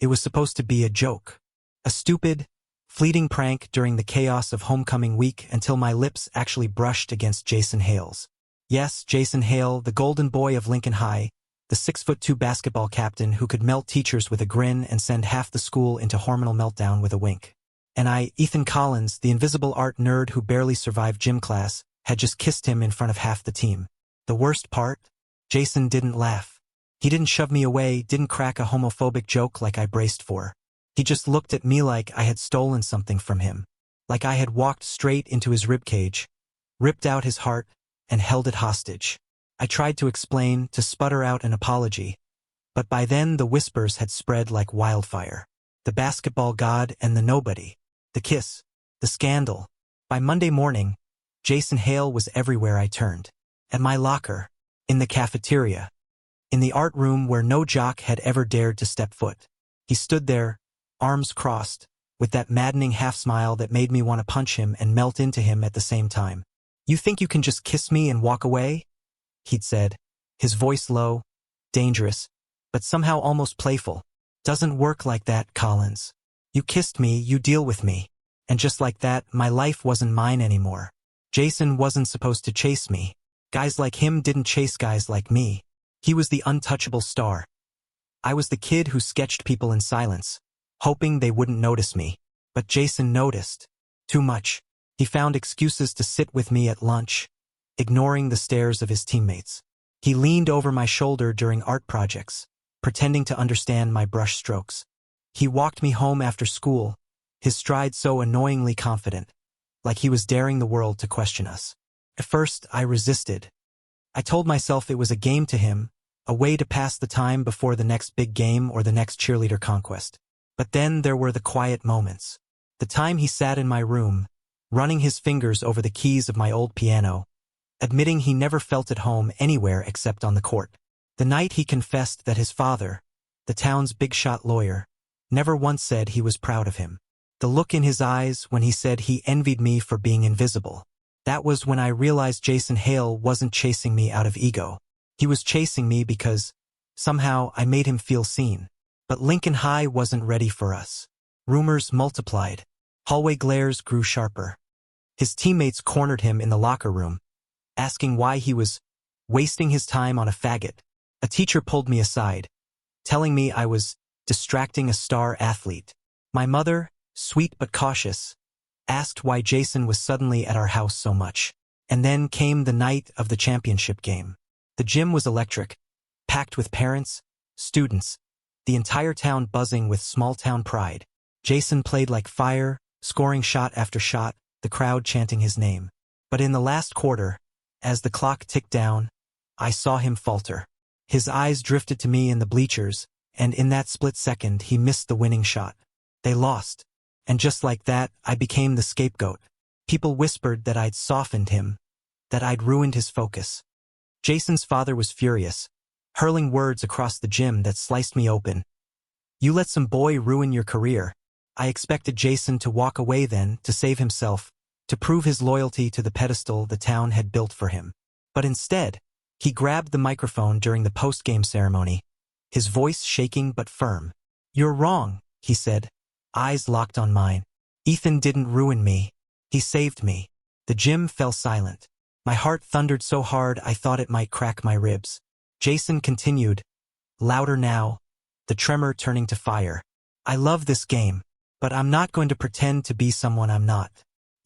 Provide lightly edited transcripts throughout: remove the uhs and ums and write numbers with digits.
It was supposed to be a joke. A stupid, fleeting prank during the chaos of homecoming week until my lips actually brushed against Jason Hale's. Yes, Jason Hale, the golden boy of Lincoln High, the 6'2" basketball captain who could melt teachers with a grin and send half the school into hormonal meltdown with a wink. And I, Ethan Collins, the invisible art nerd who barely survived gym class, had just kissed him in front of half the team. The worst part? Jason didn't laugh. He didn't shove me away, didn't crack a homophobic joke like I braced for. He just looked at me like I had stolen something from him. Like I had walked straight into his ribcage, ripped out his heart, and held it hostage. I tried to explain, to sputter out an apology. But by then the whispers had spread like wildfire. The basketball god and the nobody. The kiss. The scandal. By Monday morning, Jason Hale was everywhere I turned. At my locker. In the cafeteria. In the art room where no jock had ever dared to step foot. He stood there, arms crossed, with that maddening half-smile that made me want to punch him and melt into him at the same time. "You think you can just kiss me and walk away?" he'd said, his voice low, dangerous, but somehow almost playful. "Doesn't work like that, Collins. You kissed me, you deal with me." And just like that, my life wasn't mine anymore. Jason wasn't supposed to chase me. Guys like him didn't chase guys like me. He was the untouchable star. I was the kid who sketched people in silence, hoping they wouldn't notice me. But Jason noticed. Too much. He found excuses to sit with me at lunch, ignoring the stares of his teammates. He leaned over my shoulder during art projects, pretending to understand my brush strokes. He walked me home after school, his stride so annoyingly confident, like he was daring the world to question us. At first, I resisted. I told myself it was a game to him, a way to pass the time before the next big game or the next cheerleader conquest. But then there were the quiet moments. The time he sat in my room, running his fingers over the keys of my old piano, admitting he never felt at home anywhere except on the court. The night he confessed that his father, the town's big-shot lawyer, never once said he was proud of him. The look in his eyes when he said he envied me for being invisible. That was when I realized Jason Hale wasn't chasing me out of ego. He was chasing me because, somehow, I made him feel seen. But Lincoln High wasn't ready for us. Rumors multiplied. Hallway glares grew sharper. His teammates cornered him in the locker room, asking why he was wasting his time on a faggot. A teacher pulled me aside, telling me I was distracting a star athlete. My mother, sweet but cautious, asked why Jason was suddenly at our house so much. And then came the night of the championship game. The gym was electric, packed with parents, students, the entire town buzzing with small-town pride. Jason played like fire, scoring shot after shot, the crowd chanting his name. But in the last quarter, as the clock ticked down, I saw him falter. His eyes drifted to me in the bleachers, and in that split second he missed the winning shot. They lost. And just like that, I became the scapegoat. People whispered that I'd softened him, that I'd ruined his focus. Jason's father was furious, hurling words across the gym that sliced me open. "You let some boy ruin your career." I expected Jason to walk away then, to save himself, to prove his loyalty to the pedestal the town had built for him. But instead, he grabbed the microphone during the post-game ceremony, his voice shaking but firm. "You're wrong," he said, eyes locked on mine. "Ethan didn't ruin me. He saved me." The gym fell silent. My heart thundered so hard I thought it might crack my ribs. Jason continued, louder now, the tremor turning to fire. "I love this game, but I'm not going to pretend to be someone I'm not.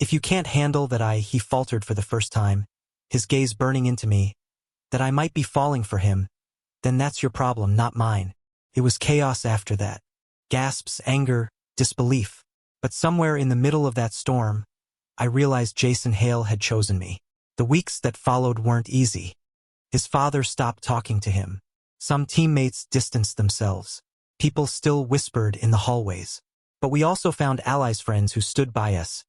If you can't handle that he faltered for the first time, his gaze burning into me, that I might be falling for him, then that's your problem, not mine." It was chaos after that. Gasps, anger, disbelief. But somewhere in the middle of that storm, I realized Jason Hale had chosen me. The weeks that followed weren't easy. His father stopped talking to him. Some teammates distanced themselves. People still whispered in the hallways. But we also found allies, friends who stood by us,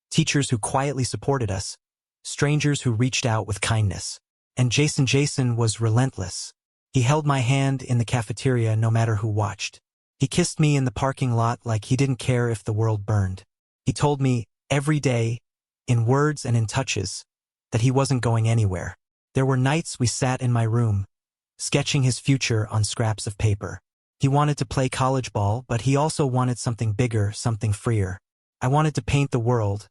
teachers who quietly supported us, strangers who reached out with kindness. And Jason was relentless. He held my hand in the cafeteria no matter who watched. He kissed me in the parking lot like he didn't care if the world burned. He told me, every day, in words and in touches, that he wasn't going anywhere. There were nights we sat in my room, sketching his future on scraps of paper. He wanted to play college ball, but he also wanted something bigger, something freer. I wanted to paint the world,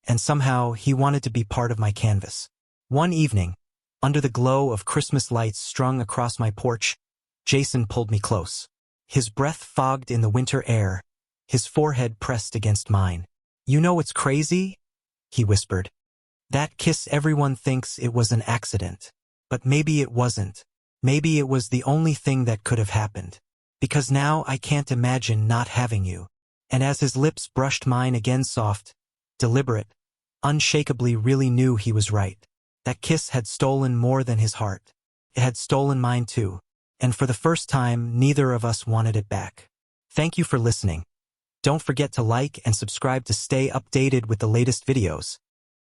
and somehow he wanted to be part of my canvas. One evening, under the glow of Christmas lights strung across my porch, Jason pulled me close. His breath fogged in the winter air, his forehead pressed against mine. "You know what's crazy?" he whispered. "That kiss, everyone thinks it was an accident. But maybe it wasn't. Maybe it was the only thing that could have happened. Because now I can't imagine not having you." And as his lips brushed mine again, soft, deliberate, unshakably, really knew he was right. That kiss had stolen more than his heart. It had stolen mine too. And for the first time, neither of us wanted it back. Thank you for listening. Don't forget to like and subscribe to stay updated with the latest videos.